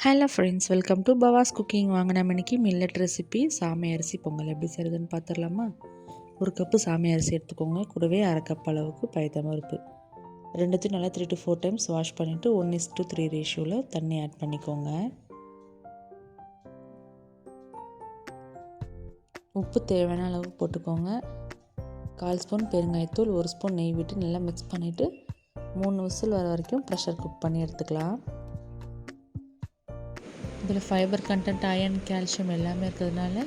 Hello friends, welcome to Bava's cooking. வாங்க நம்ம இன்றைக்கி மில்லட் ரெசிபி சாமை அரிசி பொங்கல் எப்படி செய்கிறதுன்னு பார்த்துடலாமா? ஒரு கப்பு சாமை அரிசி எடுத்துக்கோங்க. கூடவே அரை கப் அளவுக்கு பயத்தம்பருப்பு. ரெண்டுத்தையும் நல்லா 3 to 4 டைம்ஸ் வாஷ் பண்ணிவிட்டு 1:3 ரேஷியோவில் தண்ணி ஆட் பண்ணிக்கோங்க. உப்பு தேவையான அளவு போட்டுக்கோங்க. 1/4 ஸ்பூன் பெருங்காயத்தூள், 1 ஸ்பூன் நெய் விட்டு நல்லா மிக்ஸ் பண்ணிவிட்டு 3 விசில் வர வரைக்கும் ப்ரெஷர் குக் பண்ணி எடுத்துக்கலாம். இதில் ஃபைபர் கண்டென்ட், அயன், கால்சியம் எல்லாமே இருக்கிறதுனால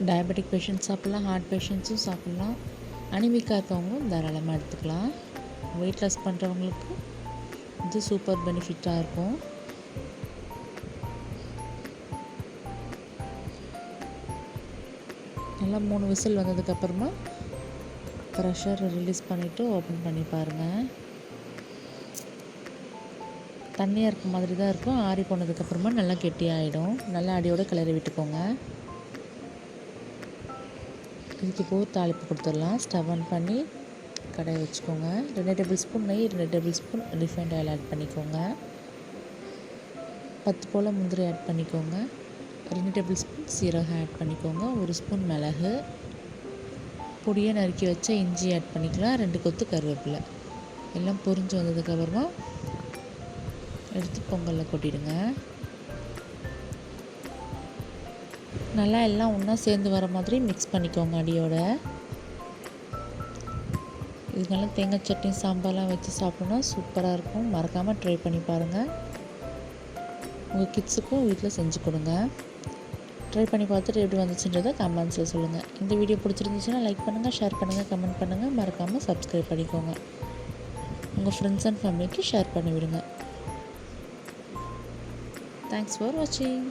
டயபெட்டிக் பேஷண்ட்ஸ் சாப்பிட்லாம், ஹார்ட் பேஷண்ட்ஸும் சாப்பிட்லாம், அனிமிக்காக இருக்கவங்களும் தாராளமாக எடுத்துக்கலாம். வெயிட் லாஸ் பண்ணுறவங்களுக்கு இது சூப்பர் பெனிஃபிட்டாக இருக்கும். நல்லா 3 விசில் வந்ததுக்கப்புறமா ப்ரெஷர் ரிலீஸ் பண்ணிவிட்டு ஓப்பன் பண்ணி பாருங்கள். தண்ணியாக இருக்க மாதிரி தான் இருக்கும். ஆறி போனதுக்கப்புறமா நல்லா கெட்டியாகிடும். நல்லா அடியோடு கிளறி விட்டுக்கோங்க. இதுக்கு இப்போ தாளிப்பு கொடுத்துடலாம். ஸ்டவ் ஆன் பண்ணி கடாயை வச்சுக்கோங்க. 2 டேபிள் ஸ்பூன் நெய், 2 tablespoon refined oil add பண்ணிக்கோங்க. 10 போல் முந்திரி ஆட் பண்ணிக்கோங்க. 2 டேபிள் ஸ்பூன் சீரகம் ஆட் பண்ணிக்கோங்க. 1 ஸ்பூன் மிளகு, பொடியை நறுக்கி வச்ச இஞ்சி ஆட் பண்ணிக்கலாம். 2 கொத்து கருவேப்பிலை. எல்லாம் பொரிஞ்சு வந்ததுக்கப்புறமா எடுத்து பொங்கலில் கொட்டிடுங்க. நல்லா எல்லாம் ஒன்றா சேர்ந்து வர மாதிரி மிக்ஸ் பண்ணிக்கோங்க அடியோட. இதுக்கெல்லாம் தேங்காய் சட்னி, சாம்பார்லாம் வச்சு சாப்பிட்டோன்னா சூப்பராக இருக்கும். மறக்காமல் ட்ரை பண்ணி பாருங்கள். உங்கள் கிட்ஸுக்கும் வீட்டில் செஞ்சு கொடுங்க. ட்ரை பண்ணி பார்த்துட்டு எப்படி வந்துச்சுன்றதை கமெண்ட்ஸில் சொல்லுங்கள். இந்த வீடியோ பிடிச்சிருந்துச்சுன்னா லைக் பண்ணுங்கள், ஷேர் பண்ணுங்கள், கமெண்ட் பண்ணுங்கள். மறக்காமல் சப்ஸ்கிரைப் பண்ணிக்கோங்க. உங்கள் ஃப்ரெண்ட்ஸ் அண்ட் ஃபேமிலிக்கு ஷேர் பண்ணி விடுங்க. Thanks for watching.